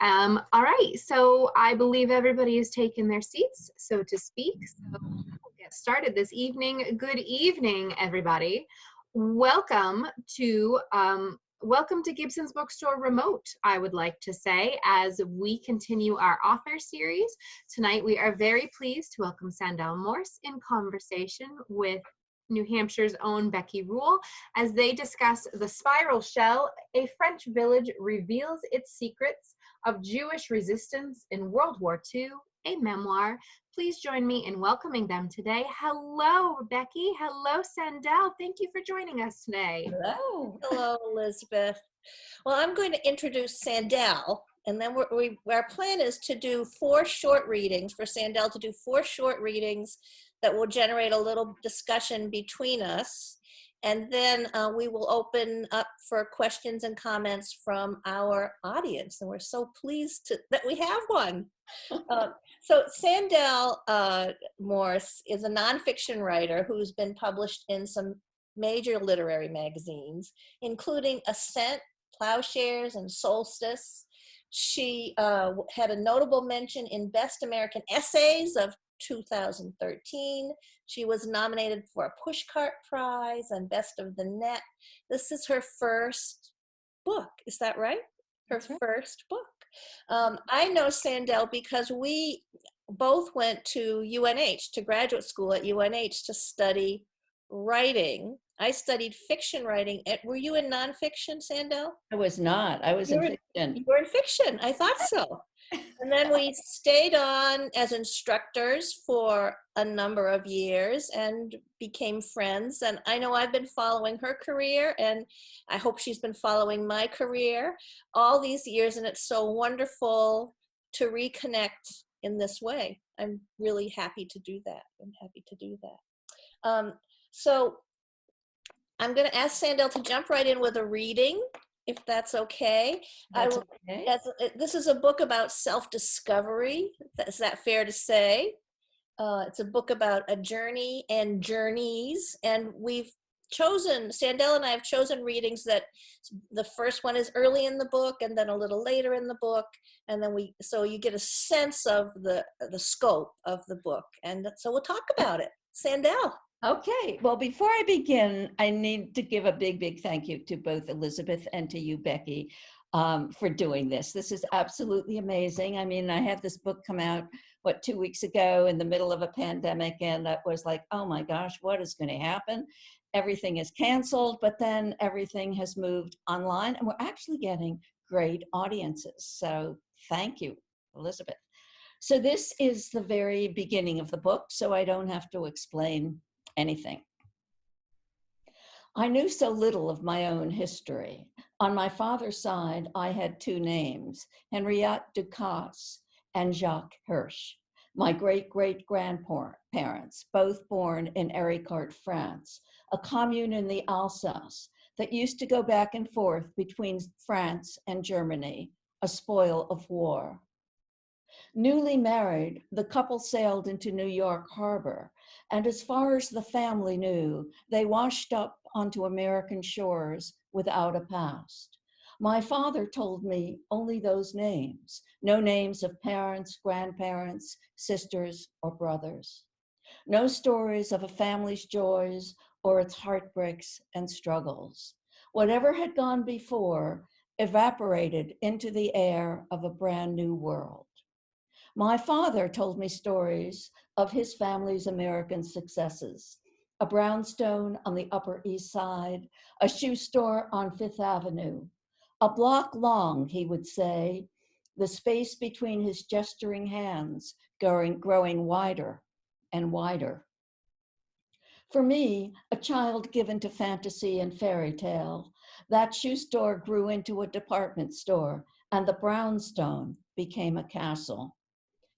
All right, so I believe everybody has taken their seats, so to speak. So we'll get started this evening. Good evening, everybody. Welcome to Gibson's Bookstore Remote, I would like to say, as we continue our author series. Tonight we are very pleased to welcome Sandell Morse in conversation with New Hampshire's own Becky Rule as they discuss The Spiral Shell, A French Village Reveals Its Secrets of Jewish Resistance in World War II, a memoir. Please join me in welcoming them today. Hello, Becky. Hello, Sandell. Thank you for joining us today. Hello. Hello, Elizabeth. Well, I'm going to introduce Sandell, and then our plan is to do 4 short readings, for Sandell to do 4 short readings that will generate a little discussion between us. And then we will open up for questions and comments from our audience. And we're so pleased that we have one. So Sandell Morse is a nonfiction writer who's been published in some major literary magazines, including Ascent, Plowshares, and Solstice. She had a notable mention in Best American Essays of 2013. She was nominated for a Pushcart Prize and Best of the Net. This is her first book. Is that right? Her first book. I know Sandell because we both went to UNH, to graduate school at UNH to study writing. I studied fiction writing. Were you in nonfiction, Sandell? I was not. I was in fiction. You were in fiction. I thought so. And then we stayed on as instructors for a number of years and became friends. And I know I've been following her career, and I hope she's been following my career all these years. And it's so wonderful to reconnect in this way. I'm really happy to do that. So I'm going to ask Sandell to jump right in with a reading, if that's okay. Okay. This is a book about self-discovery. Is that fair to say? It's a book about a journey and journeys. And Sandell and I have chosen readings that the first one is early in the book and then a little later in the book. And then so you get a sense of the scope of the book. And so we'll talk about it. Sandell. Okay, well, before I begin, I need to give a big thank you to both Elizabeth and to you, Becky, for doing this. This is absolutely amazing. I mean, I had this book come out, 2 weeks ago in the middle of a pandemic, and that was like, oh my gosh, what is going to happen? Everything is canceled, but then everything has moved online, and we're actually getting great audiences. So thank you, Elizabeth. So this is the very beginning of the book, so I don't have to explain anything. I knew so little of my own history. On my father's side, I had 2 names, Henriette Ducasse and Jacques Hirsch, my great-great-grandparents, both born in Héricourt, France, a commune in the Alsace that used to go back and forth between France and Germany, a spoil of war. Newly married, the couple sailed into New York Harbor, and as far as the family knew, they washed up onto American shores without a past. My father told me only those names, no names of parents, grandparents, sisters, or brothers. No stories of a family's joys or its heartbreaks and struggles. Whatever had gone before evaporated into the air of a brand new world. My father told me stories of his family's American successes, a brownstone on the Upper East Side, a shoe store on Fifth Avenue. A block long, he would say, the space between his gesturing hands growing wider and wider. For me, a child given to fantasy and fairy tale, that shoe store grew into a department store, and the brownstone became a castle.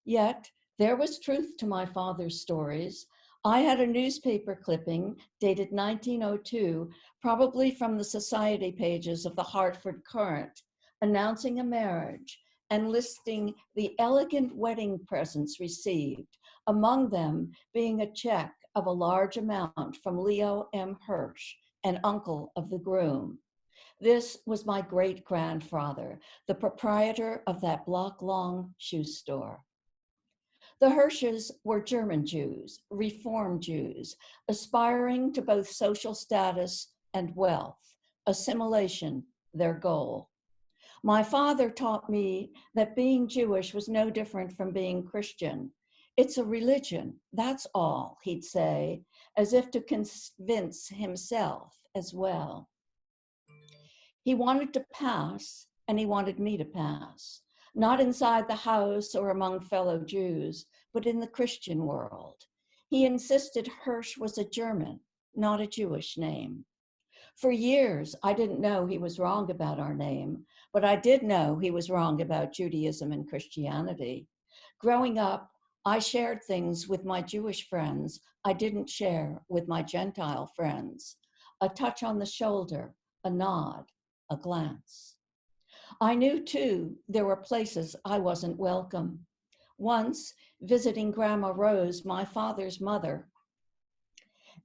Yet, there was truth to my father's stories. I had a newspaper clipping dated 1902, probably from the society pages of the Hartford Courant, announcing a marriage and listing the elegant wedding presents received, among them being a check of a large amount from Leo M. Hirsch, an uncle of the groom. This was my great-grandfather, the proprietor of that block-long shoe store. The Hirsches were German Jews, Reform Jews, aspiring to both social status and wealth, assimilation their goal. My father taught me that being Jewish was no different from being Christian. It's a religion, that's all, he'd say, as if to convince himself as well. He wanted to pass, and he wanted me to pass, not inside the house or among fellow Jews, but in the Christian world. He insisted Hirsch was a German, not a Jewish name. For years, I didn't know he was wrong about our name, but I did know he was wrong about Judaism and Christianity. Growing up, I shared things with my Jewish friends I didn't share with my Gentile friends. A touch on the shoulder, a nod, a glance. I knew, too, there were places I wasn't welcome. Once, visiting Grandma Rose, my father's mother,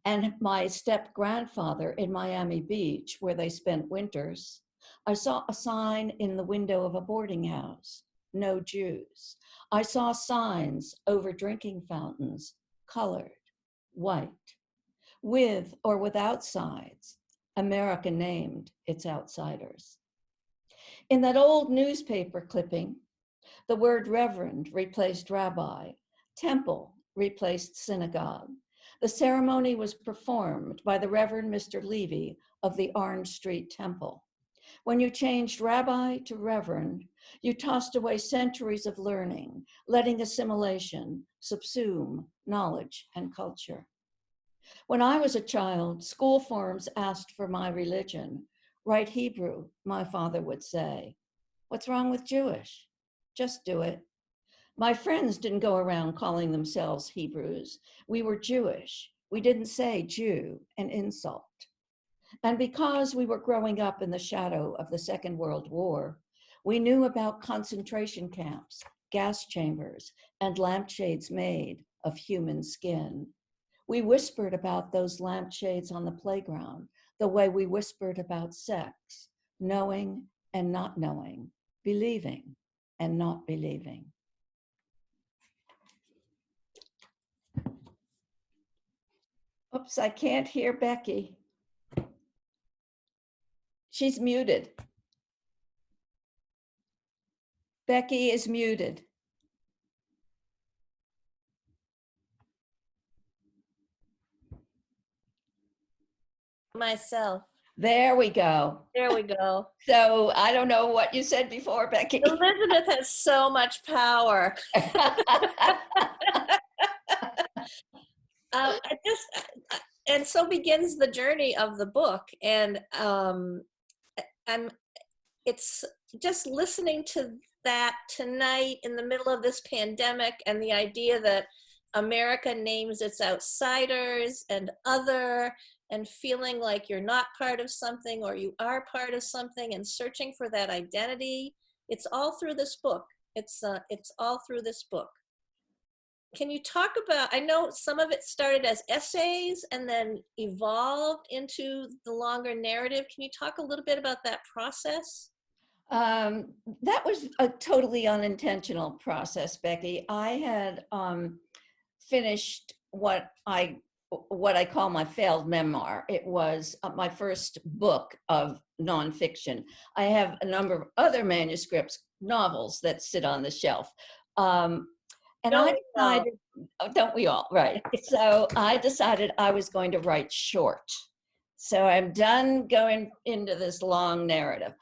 and my step-grandfather in Miami Beach, where they spent winters, I saw a sign in the window of a boarding house, no Jews. I saw signs over drinking fountains, colored, white, with or without sides, America named its outsiders. In that old newspaper clipping, the word reverend replaced rabbi, temple replaced synagogue. The ceremony was performed by the Reverend Mr. Levy of the Orange Street Temple. When you changed rabbi to reverend, you tossed away centuries of learning, letting assimilation subsume knowledge and culture. When I was a child, school forms asked for my religion. Write Hebrew, my father would say. What's wrong with Jewish? Just do it. My friends didn't go around calling themselves Hebrews. We were Jewish. We didn't say Jew, an insult. And because we were growing up in the shadow of the Second World War, we knew about concentration camps, gas chambers, and lampshades made of human skin. We whispered about those lampshades on the playground, the way we whispered about sex, knowing and not knowing, believing and not believing. Oops, I can't hear Becky. She's muted. Becky is muted. Myself. There we go. There we go. So I don't know what you said before, Becky. Elizabeth has so much power. And so begins the journey of the book. And it's just listening to that tonight in the middle of this pandemic, and the idea that America names its outsiders and other, and feeling like you're not part of something or you are part of something, and searching for that identity. It's all through this book. It's all through this book. Can you talk about, I know some of it started as essays and then evolved into the longer narrative. Can you talk a little bit about that process? That was a totally unintentional process, Becky. I had finished what I call my failed memoir. It was my first book of nonfiction. I have a number of other manuscripts, novels that sit on the shelf. And I decided, don't we all, right? So I decided I was going to write short. So I'm done going into this long narrative.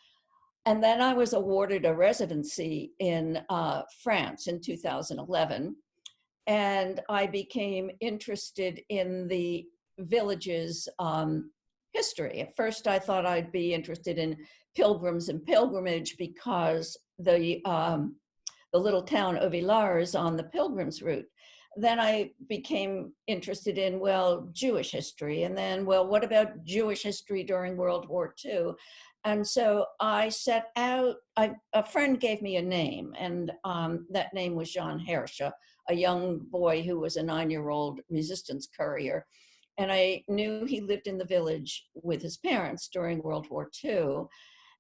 And then I was awarded a residency in France in 2011. And I became interested in the village's history. At first, I thought I'd be interested in pilgrims and pilgrimage because the little town of Villars is on the pilgrim's route. Then I became interested in, well, Jewish history. And then, well, what about Jewish history during World War II? And so I set out, a friend gave me a name, and that name was Jean Hirsche, a young boy who was a 9-year-old resistance courier. and I knew he lived in the village with his parents during World War II.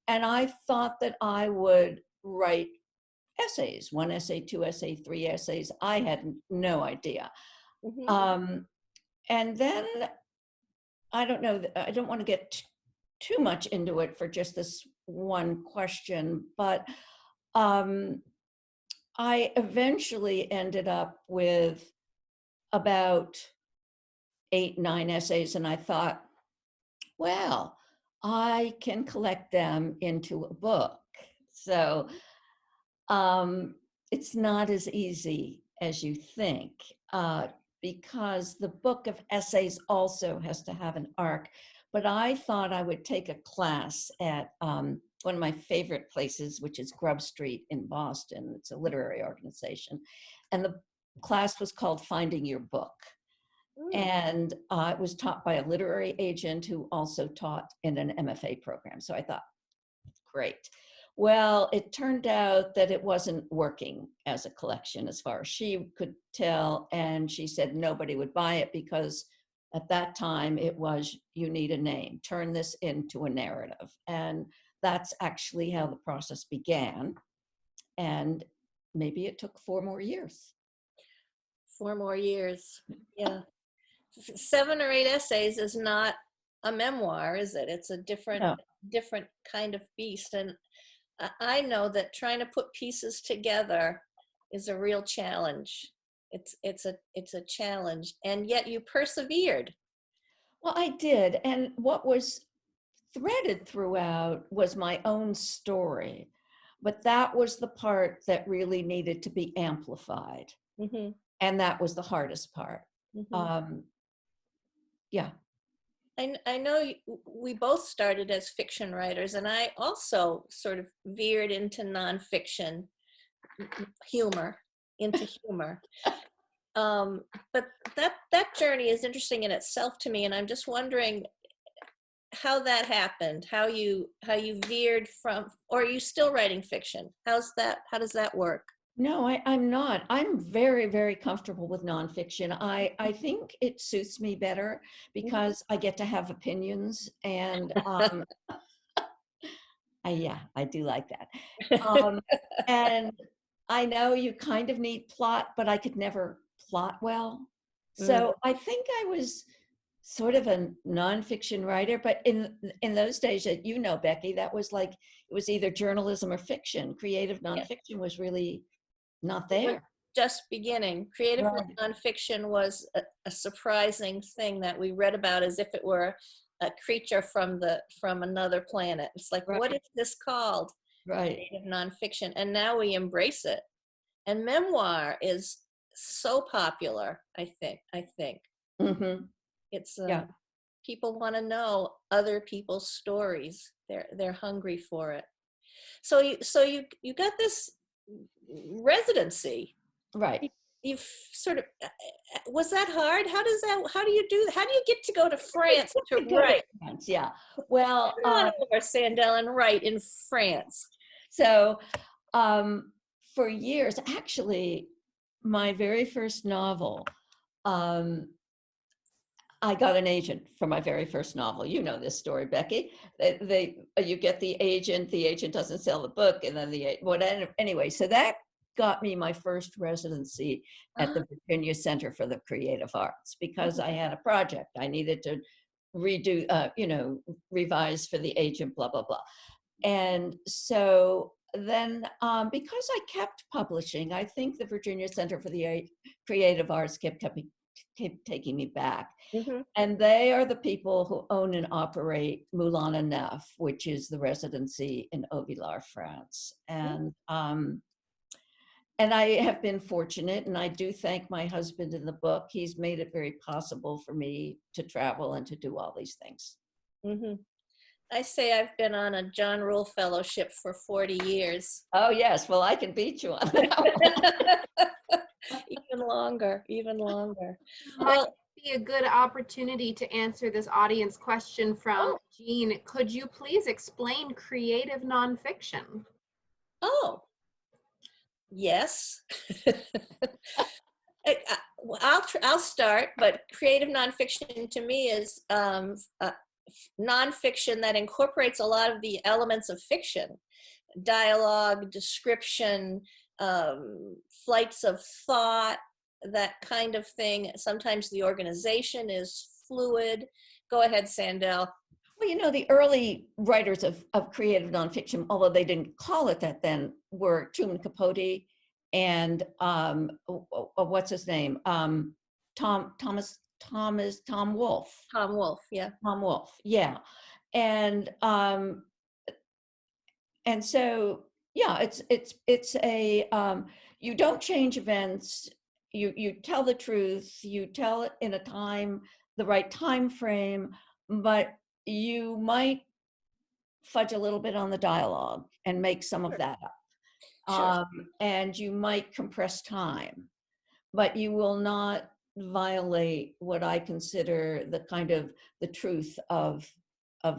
And I thought that I would write essays, 1 essay, 2 essay, 3 essays. I had no idea. Mhm. And then I don't know, I don't want to get too much into it for just this one question, but I eventually ended up with about 8, 9 essays, and I thought, well, I can collect them into a book. So it's not as easy as you think, because the book of essays also has to have an arc. But I thought I would take a class at one of my favorite places, which is Grub Street in Boston. It's a literary organization. And the class was called Finding Your Book. Mm. And it was taught by a literary agent who also taught in an MFA program. So I thought, great. Well, it turned out that it wasn't working as a collection as far as she could tell. And she said nobody would buy it because at that time it was, you need a name, turn this into a narrative. And that's actually how the process began. And maybe it took 4 more years. 4 more years. Yeah. 7 or 8 essays is not a memoir, is it? It's a different No. different kind of beast. And I know that trying to put pieces together is a real challenge. It's a challenge, and yet you persevered. Well, I did. And what was threaded throughout was my own story. But that was the part that really needed to be amplified. Hmm. And that was the hardest part. Hmm. Yeah. I know we both started as fiction writers, and I also sort of veered into nonfiction humor, into humor. But that journey is interesting in itself to me, and I'm just wondering how that happened, how you veered from, or are you still writing fiction? How's that? How does that work? No, I'm not. I'm very, very comfortable with nonfiction. I think it suits me better because I get to have opinions, and yeah, I do like that. And I know you kind of need plot, but I could never plot well. Mm, So I think I was sort of a nonfiction writer, but in those days, you know, Becky, that was like, it was either journalism or fiction. Creative yeah. nonfiction was really not It was there. just beginning. Creative Right. nonfiction was a surprising thing that we read about as if it were a creature from another planet. It's like, what Right. is this called? Right. Creative nonfiction, and now we embrace it. And memoir is so popular. I think Hmm. it's Yeah. people want to know other people's stories. They're hungry for it. So you got this residency. Right. You've sort of was that hard? How do you do that? How do you get to go to France to Go to write? France. Yeah. Well, Come on over, Sandell, and write in France. so for years, actually, my very first novel, um, I got an agent for my very first novel. You know this story, Becky. You get the agent doesn't sell the book, and then anyway. So that got me my first residency at the Virginia Center for the Creative Arts because I had a project I needed to redo, revise for the agent, blah blah blah. And so then, because I kept publishing, I think the Virginia Center for the Creative Arts kept taking me back. Mm-hmm. And they are the people who own and operate Moulin à Neuf, which is the residency in Auvillard, France. And I have been fortunate, and I do thank my husband in the book. He's made it very possible for me to travel and to do all these things. Mm-hmm. I say I've been on a John Rule Fellowship for 40 years. Oh, yes. Well, I can beat you on that one. Even longer, even longer. Might Well, be a good opportunity to answer this audience question from Jean. Could you please explain creative nonfiction? oh, yes. I'll start, but creative nonfiction to me is nonfiction that incorporates a lot of the elements of fiction, dialogue, description, flights of thought, that kind of thing. Sometimes the organization is fluid. Go ahead, Sandell. Well, you know, the early writers of creative nonfiction, although they didn't call it that then, were Truman Capote and what's his name? Tom Wolfe. Tom Wolfe, yeah. Tom Wolfe, yeah. And so, yeah, it's a you don't change events. You tell the truth. You tell it in the right time frame, but you might fudge a little bit on the dialogue and make some of that up. Sure. And you might compress time, but you will not violate what I consider the truth of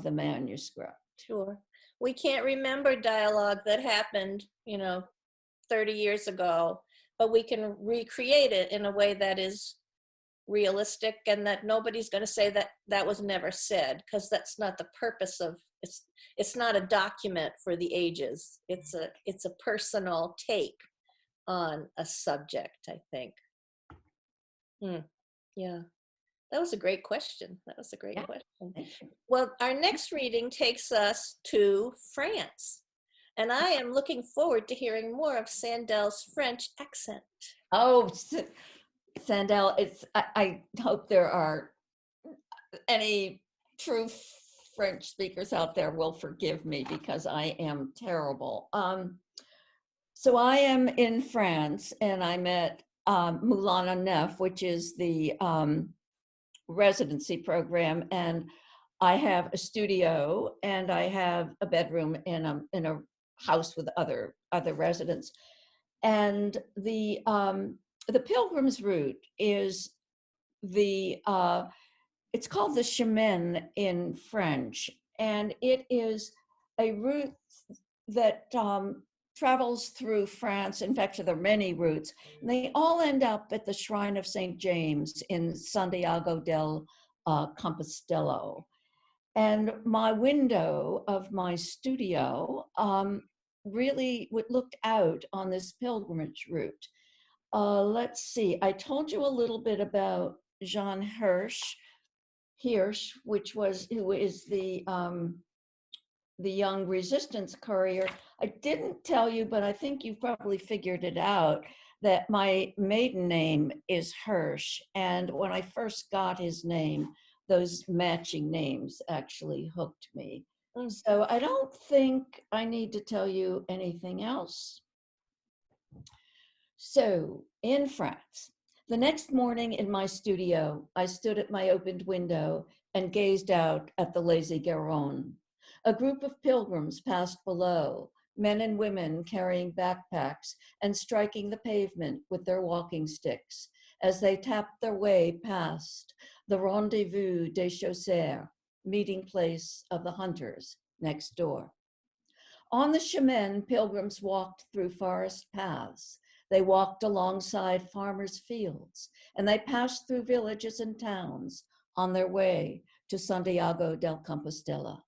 the manuscript. Sure. We can't remember dialogue that happened, 30 years ago, but we can recreate it in a way that is realistic and that nobody's going to say that that was never said, because that's not the purpose of it's not a document for the ages. It's a personal take on a subject, I think. Yeah. That was a great question. question. Well, our next reading takes us to France. And I am looking forward to hearing more of Sandell's French accent. Oh, Sandell, I hope there are any true French speakers out there will forgive me because I am terrible. So I am in France and I'm at Moulin à Neuf, which is the residency program, and I have a studio and I have a bedroom in a house with other residents. And the Pilgrim's Route is it's called the chemin in French, and it is a route that travels through France. In fact, there are many routes. And they all end up at the Shrine of St. James in Santiago del Compostela. And my window of my studio really looked out on this pilgrimage route. Let's see, I told you a little bit about Jean Hirsch, who is the young resistance courier. I didn't tell you, but I think you've probably figured it out, that my maiden name is Hirsch. And when I first got his name, those matching names actually hooked me. So I don't think I need to tell you anything else. So in France, the next morning in my studio, I stood at my opened window and gazed out at the lazy Garonne. A group of pilgrims passed below, men and women carrying backpacks and striking the pavement with their walking sticks as they tapped their way past the Rendezvous des Chasseurs, meeting place of the hunters, next door. On the chemin, pilgrims walked through forest paths. They walked alongside farmers' fields, and they passed through villages and towns on their way to Santiago del Compostela.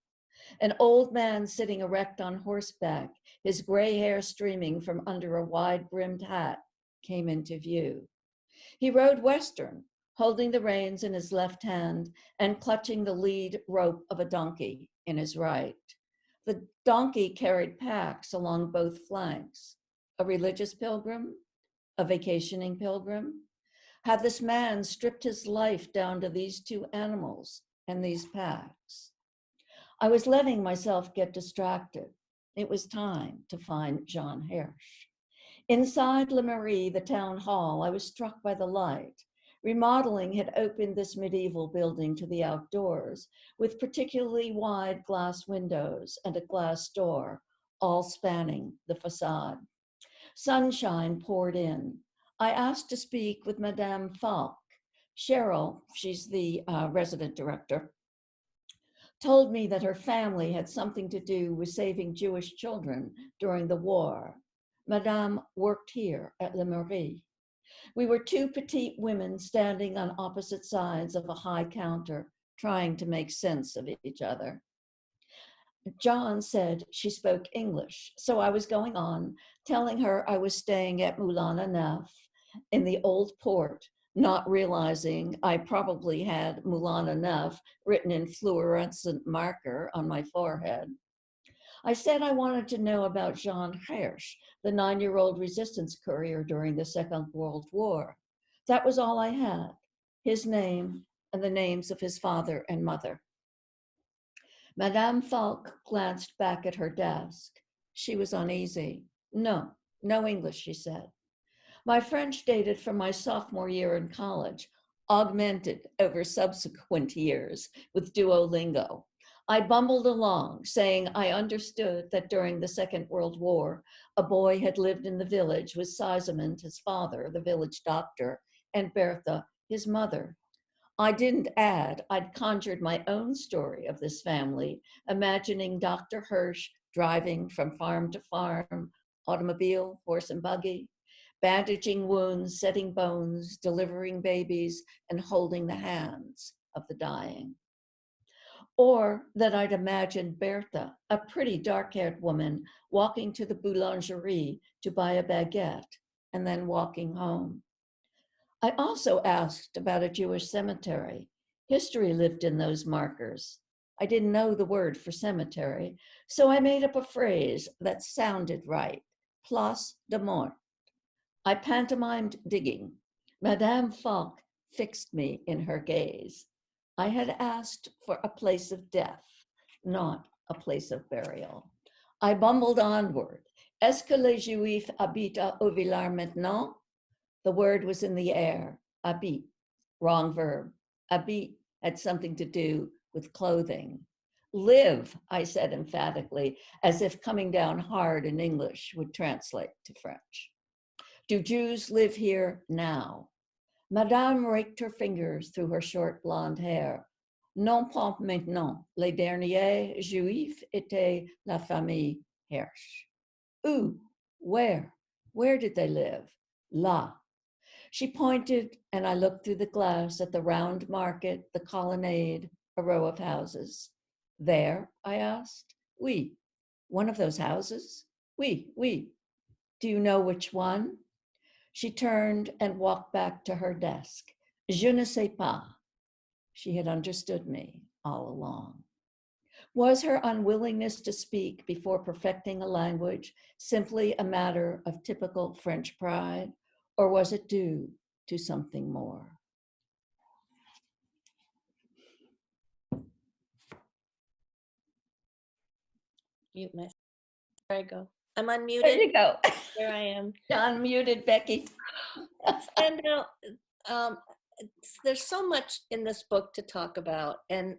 An old man sitting erect on horseback, his gray hair streaming from under a wide-brimmed hat, came into view. He rode western, holding the reins in his left hand and clutching the lead rope of a donkey in his right. The donkey carried packs along both flanks. A religious pilgrim? A vacationing pilgrim? Had this man stripped his life down to these two animals and these packs? I was letting myself get distracted. It was time to find Jean Hirsch. Inside Le Marie, the town hall, I was struck by the light. Remodeling had opened this medieval building to the outdoors, with particularly wide glass windows and a glass door, all spanning the facade. Sunshine poured in. I asked to speak with Madame Falk. Cheryl, she's the resident director, told me that her family had something to do with saving Jewish children during the war. Madame worked here at Le Marie. We were two petite women standing on opposite sides of a high counter, trying to make sense of each other. John said she spoke English, so I was going on, telling her I was staying at Moulin Neuf in the old port, not realizing I probably had Moulin Neuf written in fluorescent marker on my forehead. I said I wanted to know about Jean Hirsch, the 9-year-old resistance courier during the Second World War. That was all I had, his name and the names of his father and mother. Madame Falk glanced back at her desk. She was uneasy. No English, she said. My French dated from my sophomore year in college, augmented over subsequent years with Duolingo. I bumbled along, saying I understood that during the Second World War, a boy had lived in the village with Sisemund, his father, the village doctor, and Bertha, his mother. I didn't add I'd conjured my own story of this family, imagining Dr. Hirsch driving from farm to farm, automobile, horse and buggy, bandaging wounds, setting bones, delivering babies, and holding the hands of the dying. Or that I'd imagined Bertha, a pretty dark-haired woman, walking to the boulangerie to buy a baguette and then walking home. I also asked about a Jewish cemetery. History lived in those markers. I didn't know the word for cemetery, so I made up a phrase that sounded right, place de mort. I pantomimed digging. Madame Falk fixed me in her gaze. I had asked for a place of death, not a place of burial. I bumbled onward. Est-ce que les Juifs habitent au village maintenant? The word was in the air, habit, wrong verb. Habit had something to do with clothing. Live, I said emphatically, as if coming down hard in English would translate to French. Do Jews live here now? Madame raked her fingers through her short blonde hair. Non pas maintenant. Les derniers Juifs étaient la famille Hirsch. Où? Where? Where did they live? Là. She pointed, and I looked through the glass at the round market, the colonnade, a row of houses. There? I asked. Oui. One of those houses? Oui, oui. Do you know which one? She turned and walked back to her desk. Je ne sais pas. She had understood me all along. Was her unwillingness to speak before perfecting a language simply a matter of typical French pride, or was it due to something more? Mute myself. There I go. I'm unmuted. There you go. There I am. John muted Becky. Sandell, there's so much in this book to talk about, and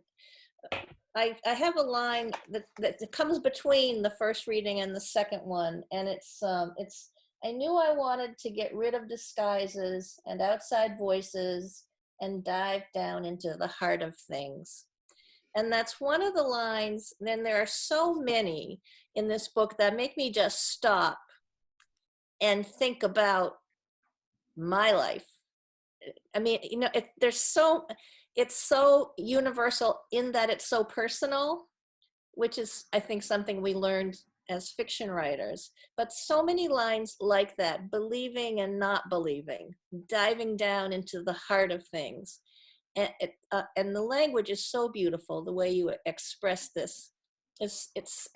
I have a line that comes between the first reading and the second one, and it's I knew I wanted to get rid of disguises and outside voices and dive down into the heart of things. And that's one of the lines. Then there are so many in this book that make me just stop and think about my life. I mean, you know, it's so universal in that it's so personal, which is, I think, something we learned as fiction writers. But so many lines like that, believing and not believing, diving down into the heart of things. And the language is so beautiful, the way you express this. It's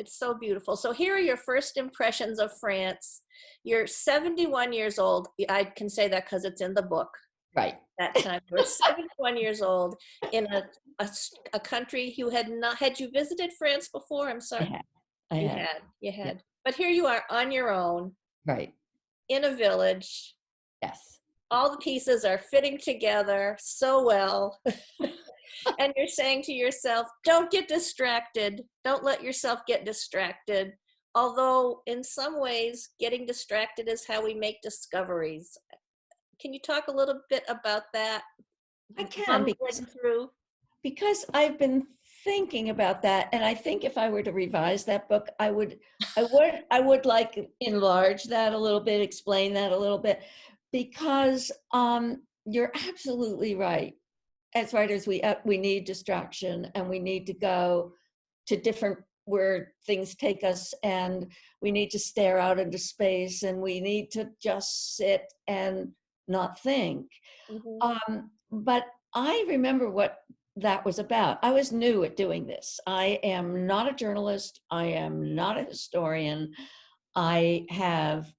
so beautiful. So here are your first impressions of France. You're 71 years old. I can say that because it's in the book. Right. That time you were 71 years old in a country you had not. Had you visited France before? I'm sorry. I You had. had. Yeah. But here you are on your own. Right. In a village. Yes. All the pieces are fitting together so well. And you're saying to yourself, don't get distracted. Don't let yourself get distracted. Although in some ways, getting distracted is how we make discoveries. Can you talk a little bit about that? I can, because I've been thinking about that, and I think if I were to revise that book, I would like enlarge that a little bit, explain that a little bit. Because you're absolutely right. As writers, we need distraction, and we need to go to different where things take us, and we need to stare out into space, and we need to just sit and not think. But I remember what that was about. I was new at doing this. I am not a journalist. I am not a historian. I have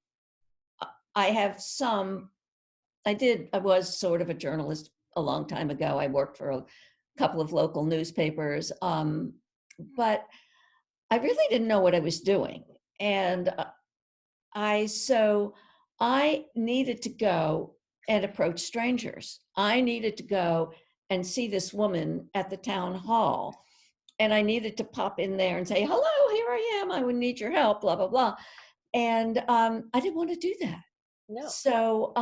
some, I was sort of a journalist a long time ago. I worked for a couple of local newspapers, but I really didn't know what I was doing. And so I needed to go and approach strangers. I needed to go and see this woman at the town hall. And I needed to pop in there and say, hello, here I am. I would need your help, blah, blah, blah. And I didn't want to do that. No. So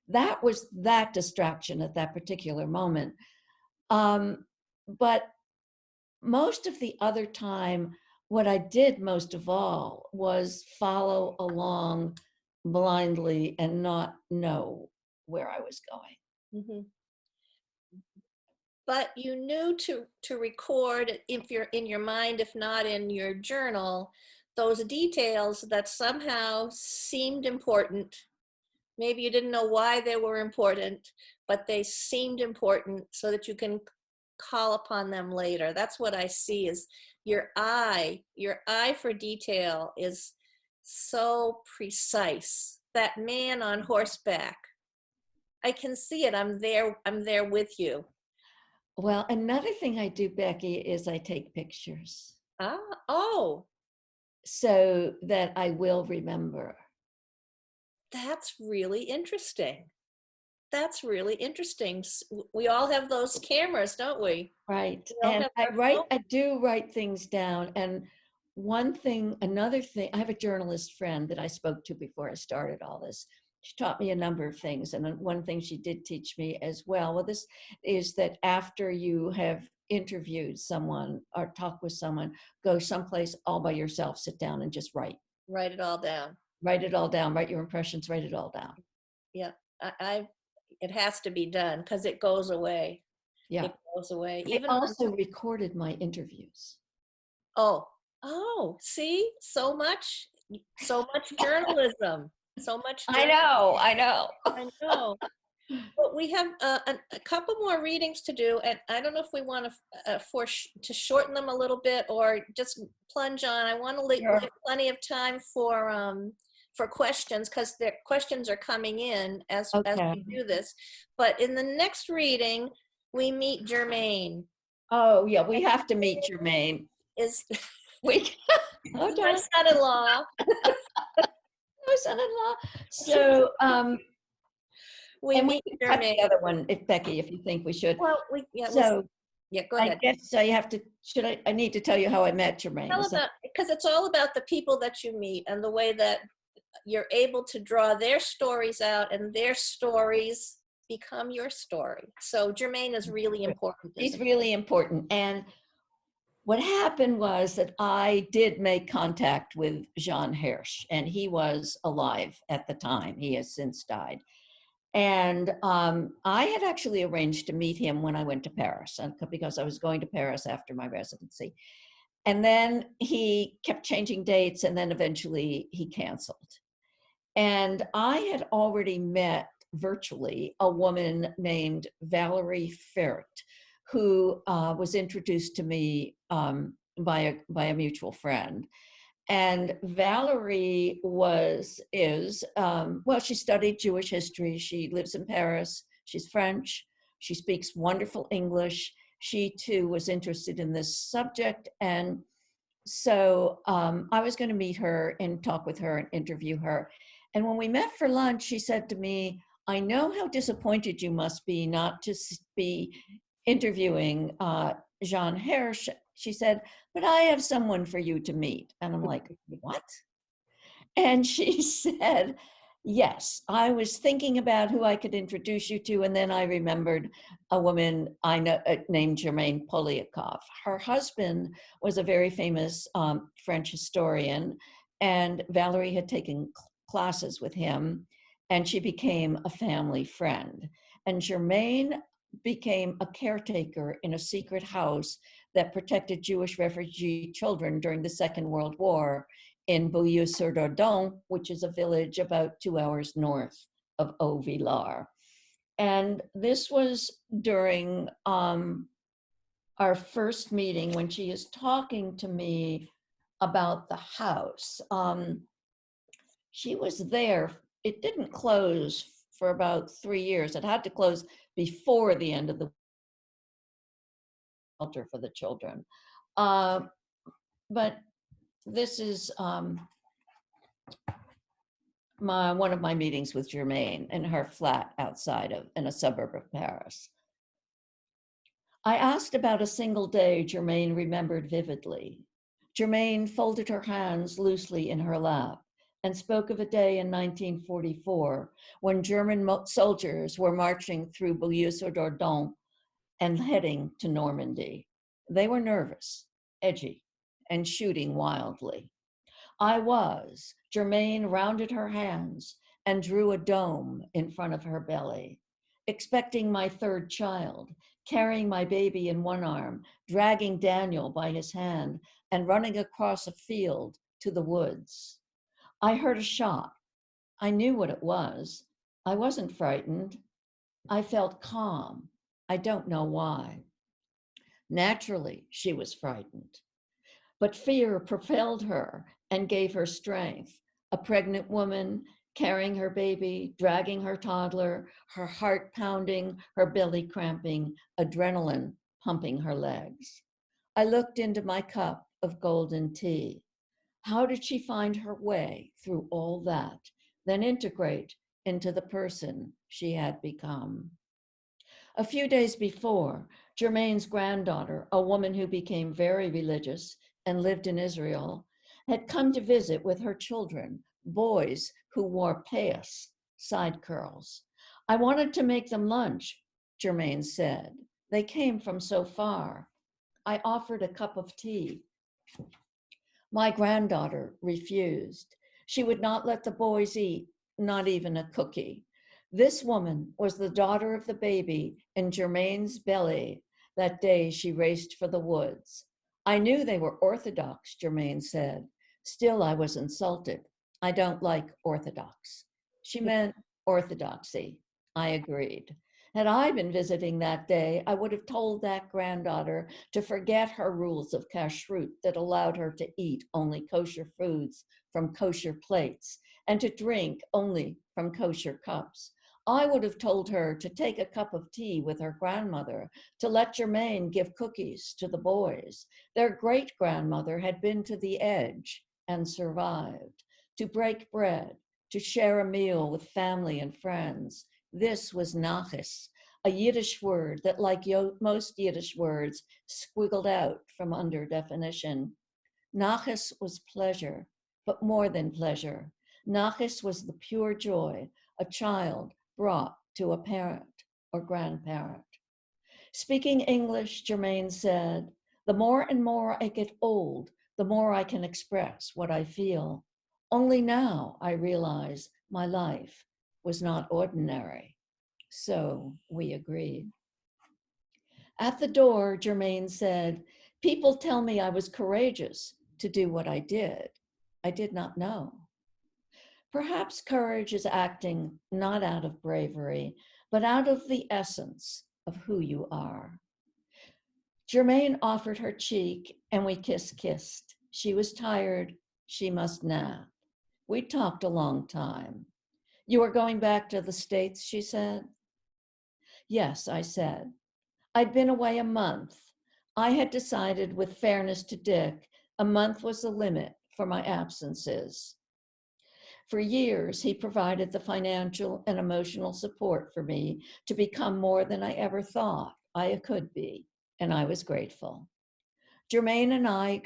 that was that distraction at that particular moment. But most of the other time, what I did most of all was follow along blindly and not know where I was going. But you knew to record, if you're in your mind, if not in your journal, those details that somehow seemed important. Maybe you didn't know why they were important, but they seemed important so that you can call upon them later. That's what I see is your eye for detail is so precise. That man on horseback, I can see it. I'm there with you. Well, another thing I do, Becky, is I take pictures. Oh. So that I will remember. That's really interesting. That's really interesting. We all have those cameras, don't we? Right. And I do write things down. And another thing, I have a journalist friend that I spoke to before I started all this. She taught me a number of things. And one thing she did teach me as well, this is that after you have interviewed someone or talked with someone, go someplace all by yourself, sit down and just write. Write it all down. Write it all down, write your impressions, write it all down. Yeah, it has to be done because it goes away. Yeah. It goes away. I also recorded my interviews. Oh, see, so much journalism. So much. I know. I know. But we have a couple more readings to do, and I don't know if we want to shorten them a little bit or just plunge on. I want to leave plenty of time for questions because the questions are coming in as we do this. But in the next reading, we meet Germaine. Oh yeah, we have to meet Germaine. My son-in-law. My son-in-law. So we meet Germaine. The other one, Becky, if you think we should. Well, go ahead. I guess I have to. I need to tell you how I met Germaine. Because it's all about the people that you meet and the way that you're able to draw their stories out, and their stories become your story. So Germaine is really important. She's really important. And what happened was that I did make contact with Jean Hirsch, and he was alive at the time. He has since died. And I had actually arranged to meet him when I went to Paris, because I was going to Paris after my residency. And then he kept changing dates, and then eventually he canceled. And I had already met virtually a woman named Valerie Ferret, who was introduced to me by a mutual friend. And Valerie she studied Jewish history. She lives in Paris. She's French. She speaks wonderful English. She too was interested in this subject. And so I was going to meet her and talk with her and interview her. And when we met for lunch, she said to me, I know how disappointed you must be not to be interviewing Jean Hirsch. She said, but I have someone for you to meet. And I'm like, what? And she said, yes, I was thinking about who I could introduce you to. And then I remembered a woman I know named Germaine Poliakov. Her husband was a very famous French historian, and Valerie had taken classes with him. and she became a family friend. And Germaine became a caretaker in a secret house that protected Jewish refugee children during the Second World War in Beaulieu-sur-Dordogne, which is a village about 2 hours north of Eau-Villars. And this was during our first meeting when she is talking to me about the house. She was there. It didn't close for about 3 years. It had to close before the end of the shelter for the children. But this is one of my meetings with Germaine in her flat outside of, in a suburb of Paris. I asked about a single day Germaine remembered vividly. Germaine folded her hands loosely in her lap and spoke of a day in 1944 when German soldiers were marching through Beaulieu-sur-Dordogne and heading to Normandy. They were nervous, edgy, and shooting wildly. Germaine rounded her hands and drew a dome in front of her belly, expecting my third child, carrying my baby in one arm, dragging Daniel by his hand, and running across a field to the woods. I heard a shot. I knew what it was. I wasn't frightened. I felt calm. I don't know why. Naturally, she was frightened. But fear propelled her and gave her strength. A pregnant woman carrying her baby, dragging her toddler, her heart pounding, her belly cramping, adrenaline pumping her legs. I looked into my cup of golden tea. How did she find her way through all that, then integrate into the person she had become? A few days before, Germaine's granddaughter, a woman who became very religious and lived in Israel, had come to visit with her children, boys who wore payas, side curls. I wanted to make them lunch, Germaine said. They came from so far. I offered a cup of tea. My granddaughter refused. She would not let the boys eat, not even a cookie. This woman was the daughter of the baby in Germaine's belly that day she raced for the woods. I knew they were Orthodox, Germaine said. Still, I was insulted. I don't like Orthodox. She meant orthodoxy. I agreed. Had I been visiting that day, I would have told that granddaughter to forget her rules of kashrut that allowed her to eat only kosher foods from kosher plates and to drink only from kosher cups. I would have told her to take a cup of tea with her grandmother, to let Germaine give cookies to the boys. Their great-grandmother had been to the edge and survived, to break bread, to share a meal with family and friends. This was nachas, a Yiddish word that, like most Yiddish words, squiggled out from under definition. Nachas was pleasure, but more than pleasure. Nachas was the pure joy a child brought to a parent or grandparent. Speaking English, Germaine said, the more and more I get old, the more I can express what I feel. Only now I realize my life was not ordinary. So we agreed. At the door, Germaine said, people tell me I was courageous to do what I did. I did not know. Perhaps courage is acting not out of bravery, but out of the essence of who you are. Germaine offered her cheek and we kissed. She was tired. She must nap. We talked a long time. You are going back to the States, she said. Yes, I said. I'd been away a month. I had decided, with fairness to Dick, a month was the limit for my absences. For years, he provided the financial and emotional support for me to become more than I ever thought I could be, and I was grateful. Germaine and I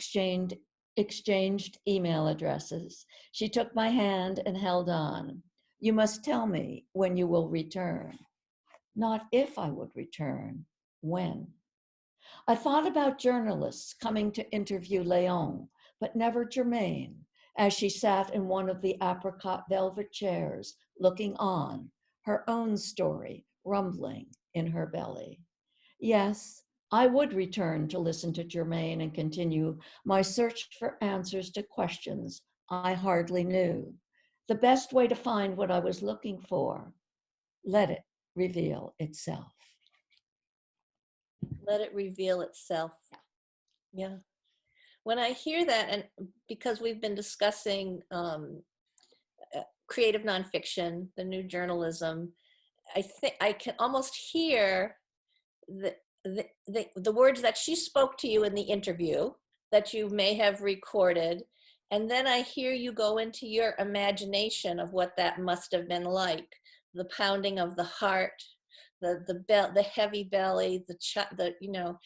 exchanged email addresses. She took my hand and held on. You must tell me when you will return. Not if I would return, when. I thought about journalists coming to interview Léon, but never Germaine, as she sat in one of the apricot velvet chairs, looking on, her own story rumbling in her belly. Yes, I would return to listen to Germaine and continue my search for answers to questions I hardly knew. The best way to find what I was looking for, let it reveal itself. Let it reveal itself. Yeah. When I hear that, and because we've been discussing creative nonfiction, the new journalism, I think I can almost hear the words that she spoke to you in the interview that you may have recorded, and then I hear you go into your imagination of what that must have been like, the pounding of the heart, the heavy belly, the you know,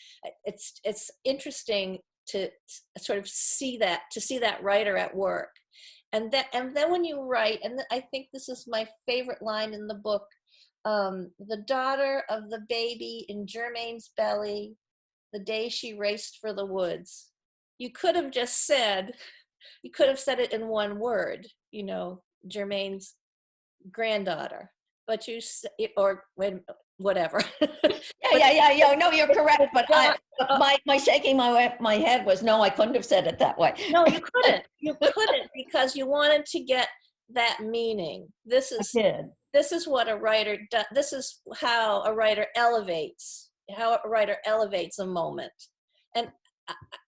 it's interesting to sort of see that writer at work. And then when you write, and I think this is my favorite line in the book, the daughter of the baby in Germaine's belly, the day she raced for the woods. You could have said it in one word, you know, Germaine's granddaughter, but or when, whatever. Yeah. No, you're correct. But my shaking my head was, no, I couldn't have said it that way. No, you couldn't. You couldn't, because you wanted to get that meaning. This is what a writer does. This is how a writer elevates a moment. And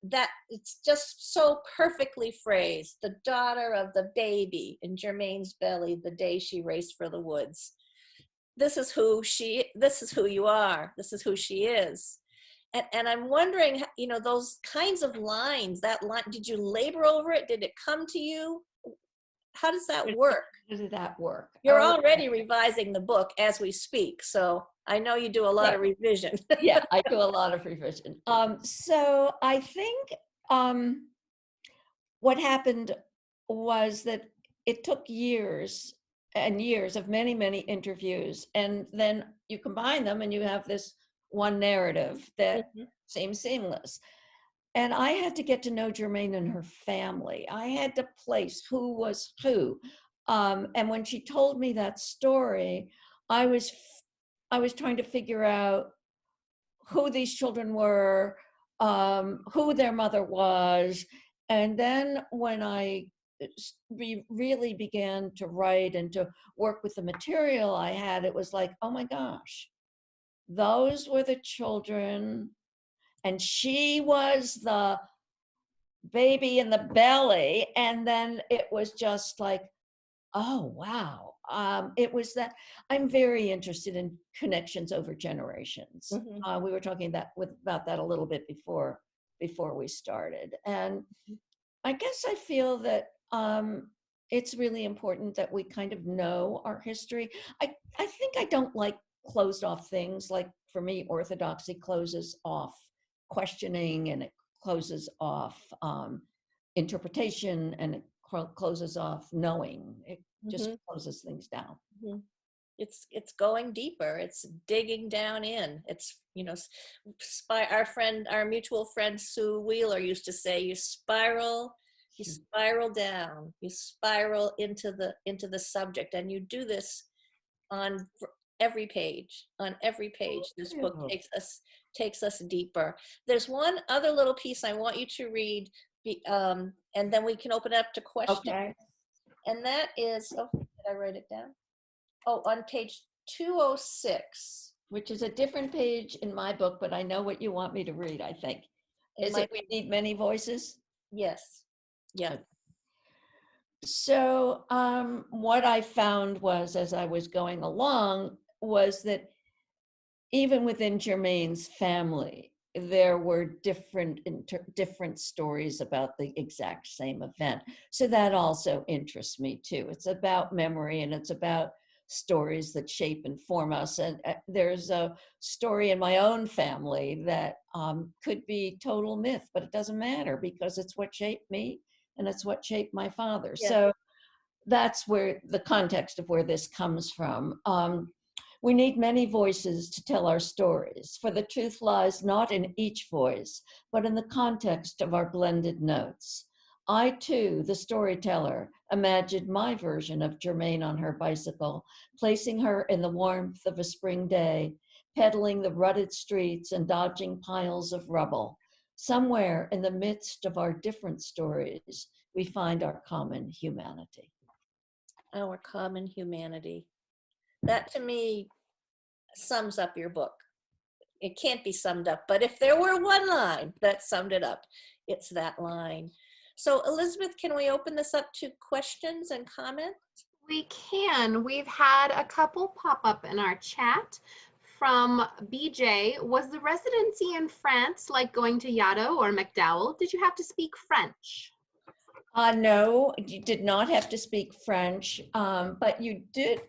that it's just so perfectly phrased. The daughter of the baby in Germaine's belly, the day she raced for the woods. This is who you are. This is who she is. And I'm wondering, you know, those kinds of lines, that line, did you labor over it? Did it come to you? How does that work? How does that work? You're already revising the book as we speak, so I know you do a lot of revision. Yeah, I do a lot of revision. So I think what happened was that it took years and years of many, many interviews, and then you combine them and you have this one narrative that seems seamless. And I had to get to know Germaine and her family. I had to place who was who. And when she told me that story, I was trying to figure out who these children were, who their mother was. And then when I really began to write and to work with the material I had, it was like, oh my gosh, those were the children. And she was the baby in the belly. And then it was just like, oh, wow. It was that I'm very interested in connections over generations. We were talking about that a little bit before we started. And I guess I feel that it's really important that we kind of know our history. I think I don't like closed off things. Like for me, orthodoxy closes off questioning, and it closes off interpretation, and it closes off knowing. It just closes things down. It's going deeper. It's digging down in. It's, you know, our mutual friend Sue Wheeler used to say, you spiral down, you spiral into the subject, and you do this on every page. This book takes us deeper. There's one other little piece I want you to read, and then we can open it up to questions. Okay. And that is, did I write it down? Oh, on page 206. Which is a different page in my book, but I know what you want me to read, I think. Is it We Need Many Voices? Yes. Yeah. So what I found was, as I was going along, was that even within Germaine's family, there were different stories about the exact same event. So that also interests me too. It's about memory, and it's about stories that shape and form us. And there's a story in my own family that could be total myth, but it doesn't matter, because it's what shaped me and it's what shaped my father. Yeah. So that's where the context of where this comes from. We need many voices to tell our stories, for the truth lies not in each voice, but in the context of our blended notes. I too, the storyteller, imagined my version of Germaine on her bicycle, placing her in the warmth of a spring day, pedaling the rutted streets and dodging piles of rubble. Somewhere in the midst of our different stories, we find our common humanity. Our common humanity. That to me sums up your book. It can't be summed up, but if there were one line that summed it up, it's that line. So Elizabeth, can we open this up to questions and comments? We can. We've had a couple pop up in our chat. From BJ, was the residency in France like going to Yaddo or MacDowell? Did you have to speak French? No, you did not have to speak French, but you did,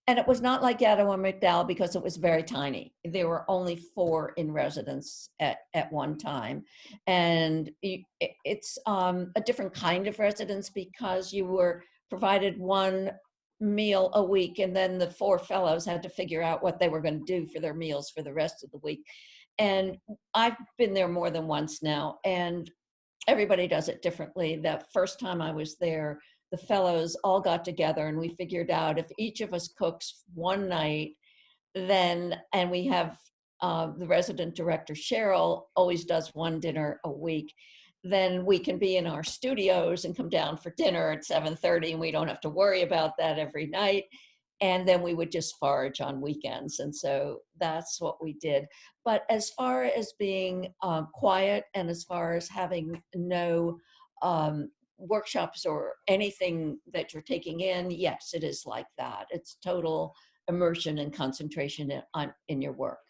and it was not like Gatto and McDowell because it was very tiny. There were only 4 in residence at one time. And it's a different kind of residence because you were provided 1 meal a week, and then the 4 fellows had to figure out what they were going to do for their meals for the rest of the week. And I've been there more than once now, and everybody does it differently. The first time I was there, the fellows all got together and we figured out if each of us cooks one night, then, and we have the resident director, Cheryl, always does 1 dinner a week, then we can be in our studios and come down for dinner at 7:30 and we don't have to worry about that every night. And then we would just forage on weekends. And so that's what we did. But as far as being quiet and as far as having no workshops or anything that you're taking in, yes, it is like that. It's total immersion and concentration in your work.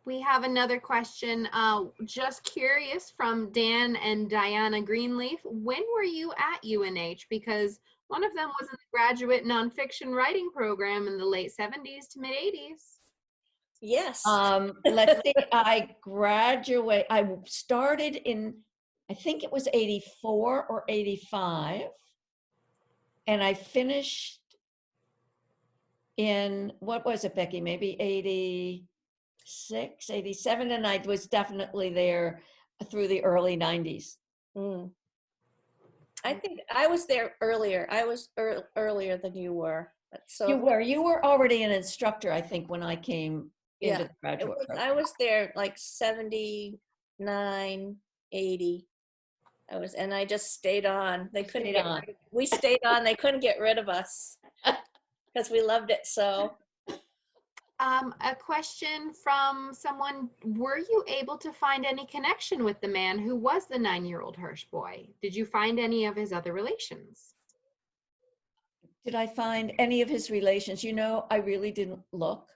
We have another question. Just curious, from Dan and Diana Greenleaf. When were you at UNH? Because one of them was in the graduate nonfiction writing program in the late 70s to mid 80s. Yes. Let's see, I started in, I think it was 84 or 85. And I finished in, what was it, Becky? Maybe 86, 87. And I was definitely there through the early 90s. I think I was there earlier. I was earlier than you were. So You were already an instructor, I think, when I came into the graduate program. I was there like 79, 80. And I just stayed on. They couldn't we stayed on. They couldn't get rid of us because we loved it so. A question from someone: were you able to find any connection with the man who was the 9-year-old Hirsch boy? Did you find any of his other relations? Did I find any of his relations? You know, I really didn't look.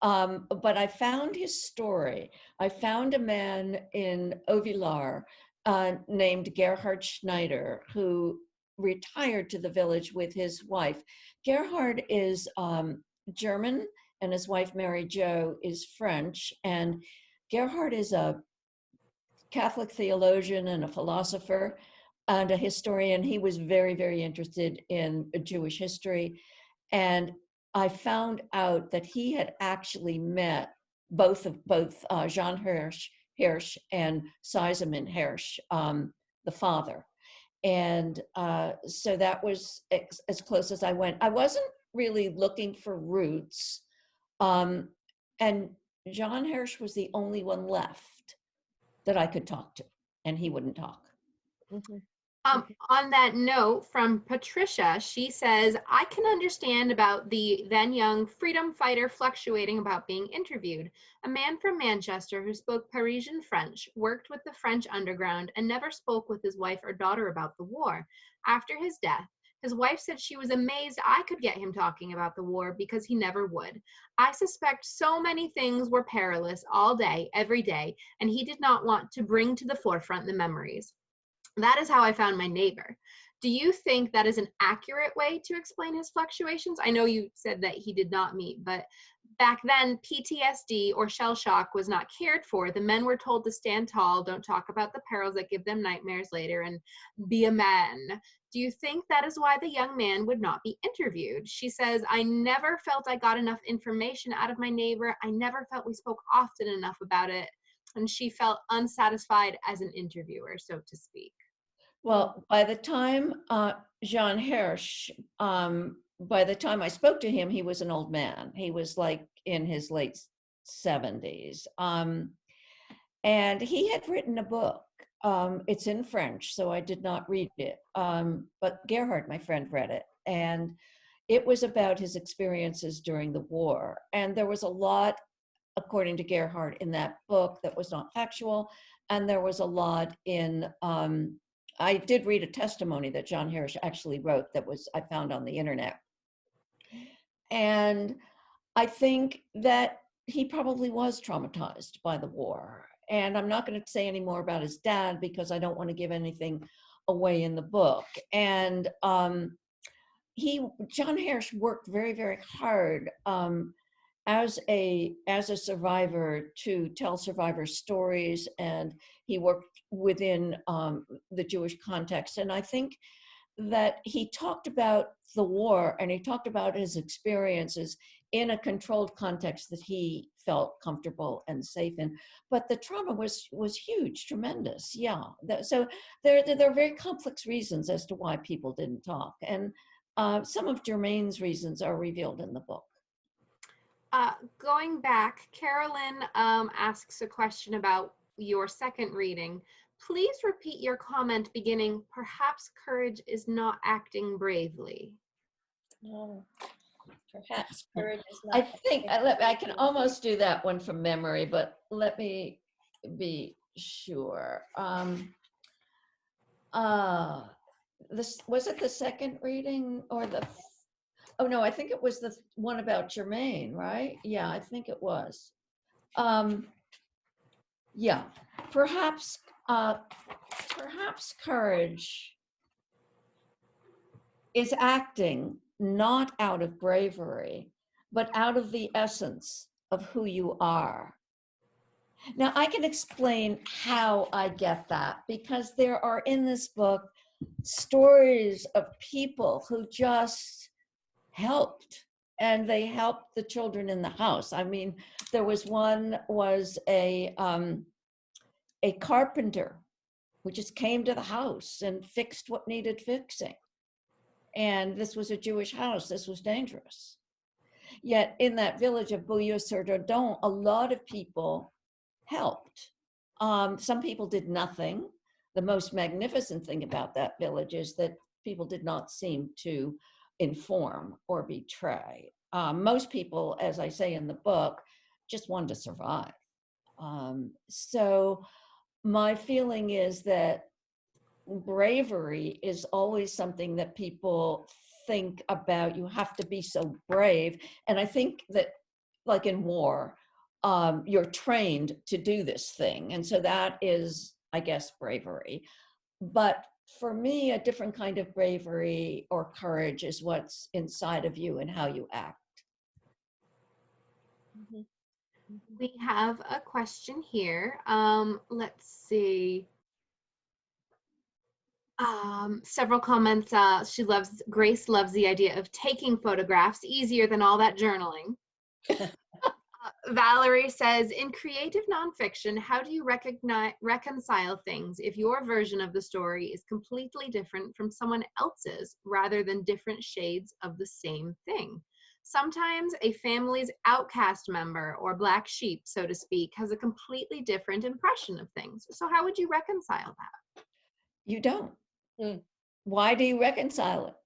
But I found his story. I found a man in Ovilar named Gerhard Schneider, who retired to the village with his wife. Gerhard is German, and his wife, Mary Jo, is French. And Gerhard is a Catholic theologian and a philosopher and a historian. He was very, very interested in Jewish history. And I found out that he had actually met both Jean Hirsch and Seisemann Hirsch, the father. And so that was as close as I went. I wasn't really looking for roots. And Jean Hirsch was the only one left that I could talk to, and he wouldn't talk. On that note, from Patricia, she says, I can understand about the then young freedom fighter fluctuating about being interviewed. A man from Manchester who spoke Parisian French, worked with the French underground, and never spoke with his wife or daughter about the war. After his death, his wife said she was amazed I could get him talking about the war because he never would. I suspect so many things were perilous all day, every day, and he did not want to bring to the forefront the memories. That is how I found my neighbor. Do you think that is an accurate way to explain his fluctuations? I know you said that he did not meet, but back then, PTSD or shell shock was not cared for. The men were told to stand tall, don't talk about the perils that give them nightmares later, and be a man. Do you think that is why the young man would not be interviewed? She says, I never felt I got enough information out of my neighbor. I never felt we spoke often enough about it. And she felt unsatisfied as an interviewer, so to speak. Well, by the time Jean Hirsch, by the time I spoke to him, he was an old man. He was like in his late 70s. And he had written a book. It's in French, so I did not read it. But Gerhard, my friend, read it. And it was about his experiences during the war. And there was a lot, according to Gerhard, in that book that was not factual. And there was a lot in, I did read a testimony that John Hirsch actually wrote that I found on the internet. And I think that he probably was traumatized by the war. And I'm not going to say any more about his dad because I don't want to give anything away in the book. And John Hirsch worked very, very hard as a survivor to tell survivor stories, and he worked within the Jewish context. And I think that he talked about the war and he talked about his experiences in a controlled context that he felt comfortable and safe in. But the trauma was huge, tremendous. Yeah. So there are very complex reasons as to why people didn't talk. And some of Germain's reasons are revealed in the book. Going back, Carolyn asks a question about your second reading. Please repeat your comment beginning, perhaps courage is not acting bravely. No, perhaps courage is not. I think I can almost do that one from memory, but let me be sure. This was it the second reading or the? Oh no, I think it was the one about Germain, right? Yeah, I think it was. Yeah, perhaps courage is acting not out of bravery, but out of the essence of who you are. Now, I can explain how I get that because there are in this book stories of people who just helped, and they helped the children in the house. I mean, there was a carpenter who just came to the house and fixed what needed fixing. And this was a Jewish house. This was dangerous. Yet in that village of Bouilleux-sur-Dordogne, a lot of people helped. Some people did nothing. The most magnificent thing about that village is that people did not seem to inform or betray. Most people, as I say in the book, just wanted to survive. So my feeling is that bravery is always something that people think about. You have to be so brave. And I think that, like in war, you're trained to do this thing. And so that is, I guess, bravery. But for me, a different kind of bravery or courage is what's inside of you and how you act. Mm-hmm. We have a question here. Let's see. Several comments. Grace loves the idea of taking photographs, easier than all that journaling. Valerie says, in creative nonfiction, how do you reconcile things if your version of the story is completely different from someone else's rather than different shades of the same thing? Sometimes a family's outcast member or black sheep, so to speak, has a completely different impression of things. So how would you reconcile that? You don't. Why do you reconcile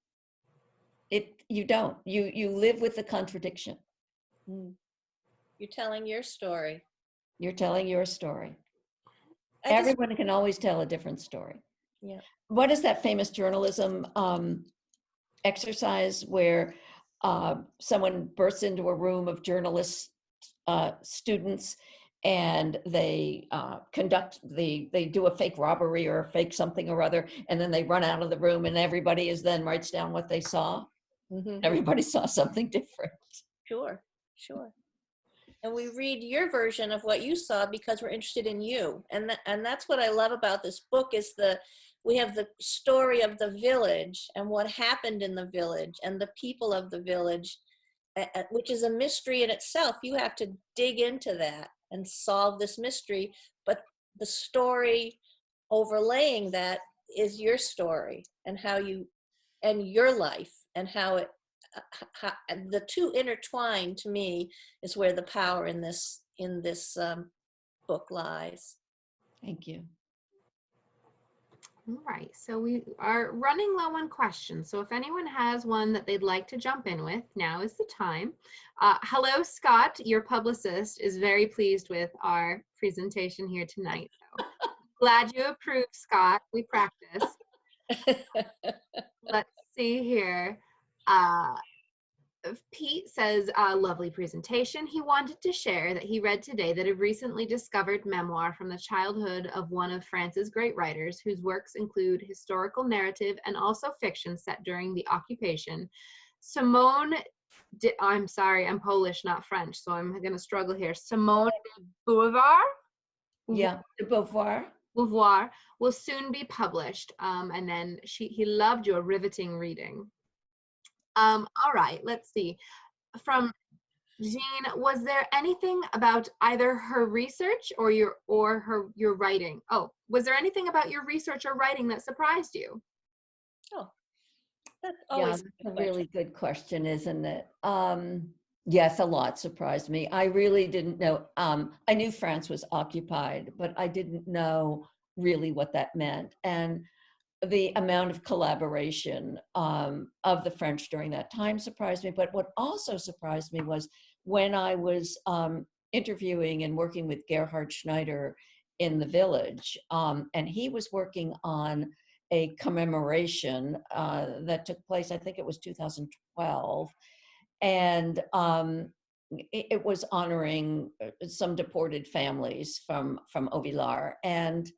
it? You don't. You live with the contradiction. You're telling your story. You're telling your story. Everyone can always tell a different story. Yeah. What is that famous journalism exercise where someone bursts into a room of journalist students and they they do a fake robbery or a fake something or other, and then they run out of the room and everybody writes down what they saw. Mm-hmm. Everybody saw something different. Sure. And we read your version of what you saw because we're interested in you. And that's what I love about this book is we have the story of the village and what happened in the village and the people of the village, which is a mystery in itself. You have to dig into that and solve this mystery. But the story overlaying that is your story and how you, and your life and how it, and the two intertwined to me is where the power in this book lies. Thank you. All right, so we are running low on questions. So if anyone has one that they'd like to jump in with, now is the time. Hello, Scott. Your publicist is very pleased with our presentation here tonight. So glad you approve, Scott. We practice. Let's see here. Pete says, lovely presentation. He wanted to share that he read today that a recently discovered memoir from the childhood of one of France's great writers, whose works include historical narrative and also fiction set during the occupation. Simone, I'm sorry, I'm Polish, not French, so I'm going to struggle here. Simone de Beauvoir? Yeah, de Beauvoir. Beauvoir will soon be published. And then he loved your riveting reading. All right, let's see. From Jean, was there anything about either her research or your writing? Oh, was there anything about your research or writing that surprised you? Oh, that's always a really good question, isn't it? Yes, a lot surprised me. I really didn't know. I knew France was occupied, but I didn't know really what that meant. And the amount of collaboration of the French during that time surprised me. But what also surprised me was when I was interviewing and working with Gerhard Schneider in the village, and he was working on a commemoration that took place, I think it was 2012, and it was honoring some deported families from Auvillard. And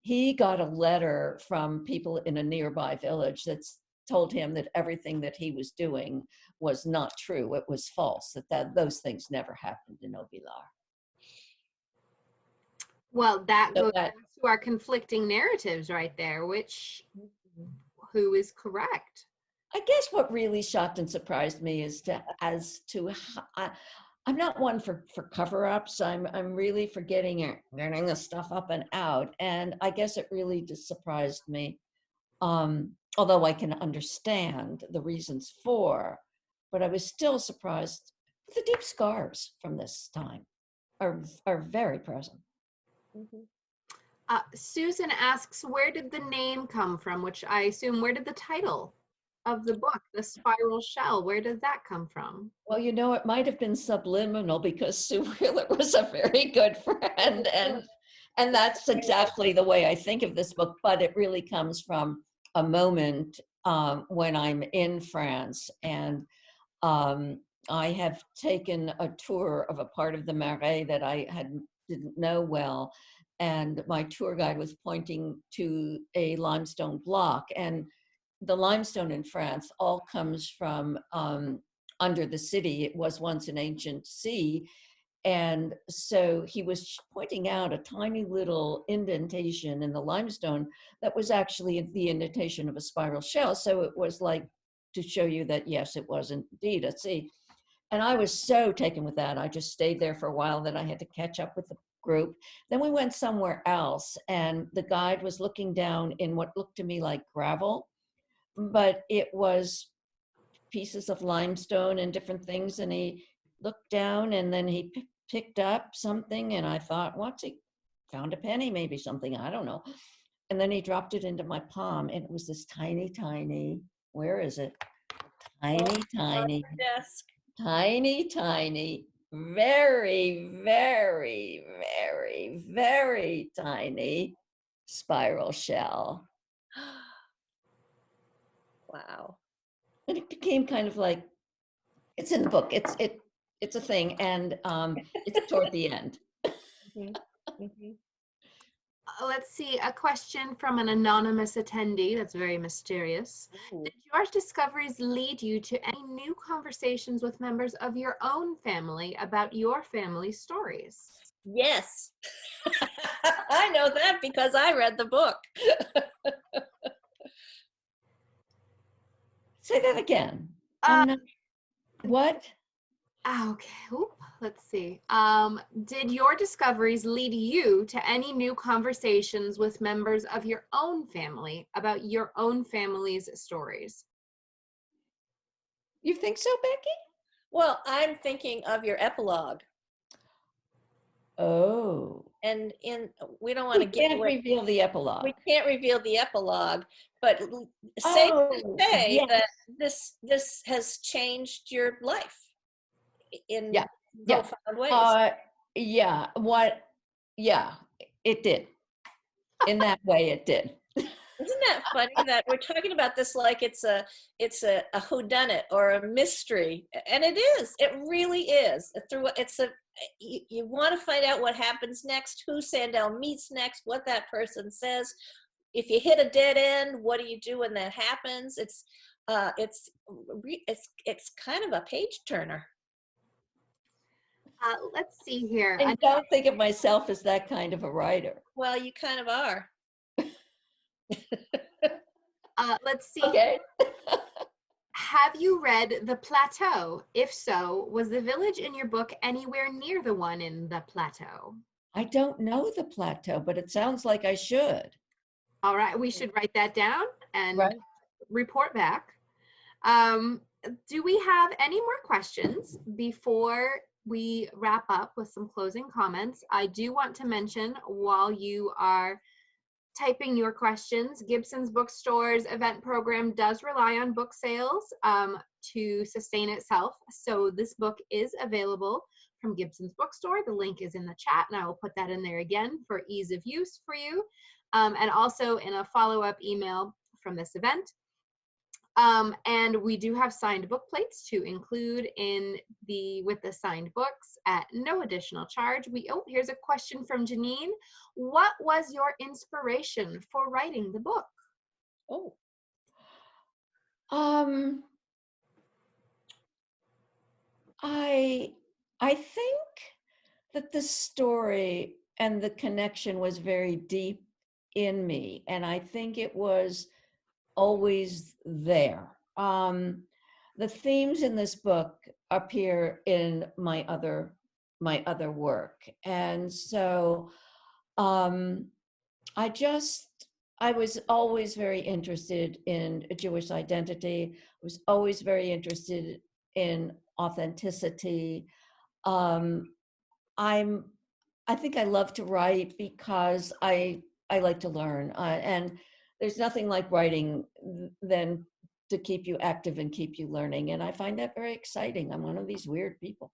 he got a letter from people in a nearby village that told him that everything that he was doing was not true. It was false, that those things never happened in Auvillard. Well, that goes back to our conflicting narratives right there, who is correct? I guess what really shocked and surprised me is I'm not one for cover-ups. I'm really for getting the stuff up and out. And I guess it really just surprised me. Although I can understand the reasons for, but I was still surprised. The deep scars from this time are very present. Mm-hmm. Susan asks, where did the name come from? Which I assume, where did the title of the book, The Spiral Shell, where does that come from? Well, it might have been subliminal because Sue Wheeler was a very good friend, and that's exactly the way I think of this book. But it really comes from a moment when I'm in France, and I have taken a tour of a part of the Marais that I didn't know well, and my tour guide was pointing to a limestone block, and the limestone in France all comes from under the city. It was once an ancient sea. And so he was pointing out a tiny little indentation in the limestone that was actually the indentation of a spiral shell. So it was like to show you that, yes, it was indeed a sea. And I was so taken with that. I just stayed there for a while. Then I had to catch up with the group. Then we went somewhere else, and the guide was looking down in what looked to me like gravel, but it was pieces of limestone and different things. And he looked down, and then he picked up something, and I thought, what's he found? A penny, maybe something, I don't know. And then he dropped it into my palm, and it was this tiny, where is it? Tiny, desk. Tiny, very, very, very, very tiny spiral shell. Wow. And it became kind of like, it's in the book. It's a thing, and it's toward the end. Mm-hmm. Mm-hmm. Let's see, a question from an anonymous attendee. That's very mysterious. Ooh. Did your discoveries lead you to any new conversations with members of your own family about your family stories? Yes. I know that because I read the book. Say that again. What? Okay, oop, let's see. Did your discoveries lead you to any new conversations with members of your own family about your own family's stories? You think so, Becky? Well, I'm thinking of your epilogue. Oh. And we don't want to We give can't away, reveal the we epilogue. can't reveal the epilogue, but safe to Oh, say yes. that this has changed your life in Yeah. Yeah. profound ways. Yeah. Yeah, it did. In that way, it did. Isn't that funny that we're talking about this like it's a whodunit or a mystery, and it is. It really is. You want to find out what happens next, who Sandell meets next, what that person says. If you hit a dead end, what do you do when that happens? It's kind of a page turner. Let's see here. I don't think of myself as that kind of a writer. Well, you kind of are. Let's see. Okay. Have you read The Plateau? If so, was the village in your book anywhere near the one in The Plateau? I don't know The Plateau, but it sounds like I should. All right, we should write that down and Right. report back. Do we have any more questions before we wrap up with some closing comments? I do want to mention, while you are typing your questions, Gibson's Bookstore's event program does rely on book sales to sustain itself. So this book is available from Gibson's Bookstore. The link is in the chat, and I will put that in there again for ease of use for you. And also in a follow-up email from this event. And we do have signed book plates to include with the signed books at no additional charge. Here's a question from Janine. What was your inspiration for writing the book? Oh, I think that the story and the connection was very deep in me, and I think it was always there. The themes in this book appear in my other work, and so I was always very interested in Jewish identity. I was always very interested in authenticity. Um, I think I love to write because I like to learn, and there's nothing like writing than to keep you active and keep you learning. And I find that very exciting. I'm one of these weird people.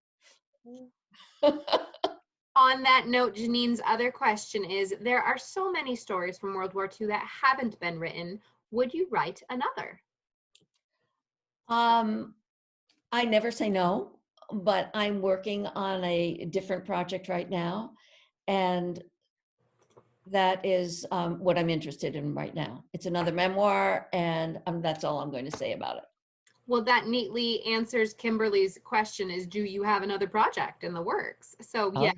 On that note, Janine's other question is, there are so many stories from World War II that haven't been written. Would you write another? I never say no, but I'm working on a different project right now. And that is what I'm interested in right now. It's another memoir, and that's all I'm going to say about it. Well, that neatly answers Kimberly's question, is do you have another project in the works? So yes,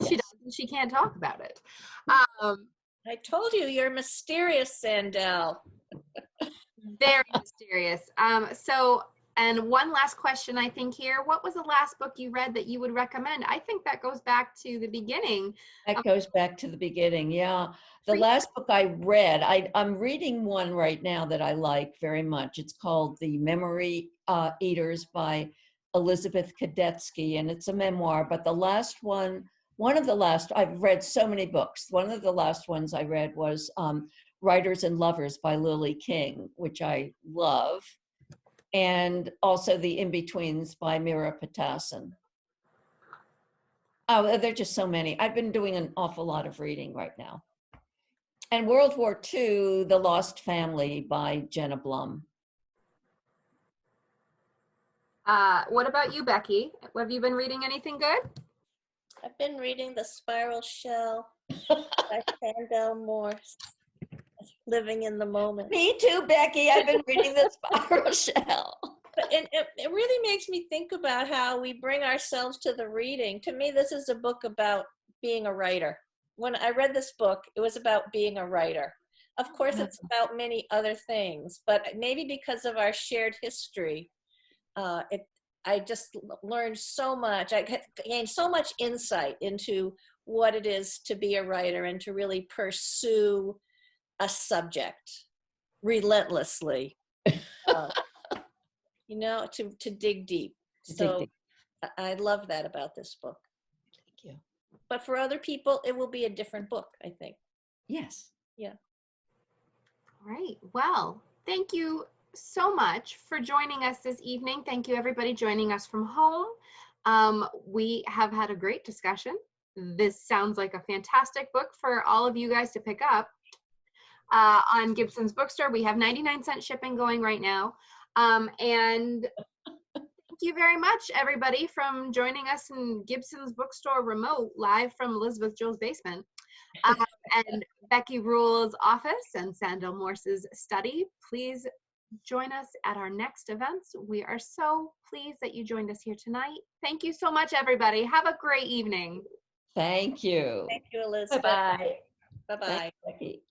she does. She can't talk about it. I told you, you're mysterious, Sandell. Very mysterious. And one last question, I think here. What was the last book you read that you would recommend? I think that goes back to the beginning. That goes back to the beginning, yeah. The last book I read, I'm reading one right now that I like very much. It's called The Memory Eaters by Elizabeth Kadetsky, and it's a memoir. But the last one, I've read so many books. One of the last ones I read was Writers and Lovers by Lily King, which I love. And also The In-Betweens by Mira Patassin. Oh, there are just so many. I've been doing an awful lot of reading right now. And World War II, The Lost Family by Jenna Blum. What about you, Becky? Have you been reading anything good? I've been reading The Spiral Shell by Sandell Morse. Living in the moment. Me too, Becky. I've been reading The Spiral Shell. It really makes me think about how we bring ourselves to the reading. To me, this is a book about being a writer. When I read this book, it was about being a writer. Of course, it's about many other things, but maybe because of our shared history, I just learned so much. I gained so much insight into what it is to be a writer and to really pursue a subject relentlessly, you know, to dig deep. So I love that about this book. Thank you. But for other people, it will be a different book, I think. Yes. Yeah. All right. Well, thank you so much for joining us this evening. Thank you, everybody joining us from home. We have had a great discussion. This sounds like a fantastic book for all of you guys to pick up. On Gibson's Bookstore, we have 99-cent shipping going right now. And thank you very much, everybody, from joining us in Gibson's Bookstore remote, live from Elizabeth Joel's basement. And Becky Rule's office and Sandell Morse's study. Please join us at our next events. We are so pleased that you joined us here tonight. Thank you so much, everybody. Have a great evening. Thank you. Thank you, Elizabeth. Bye-bye. Bye-bye. Thanks, Becky.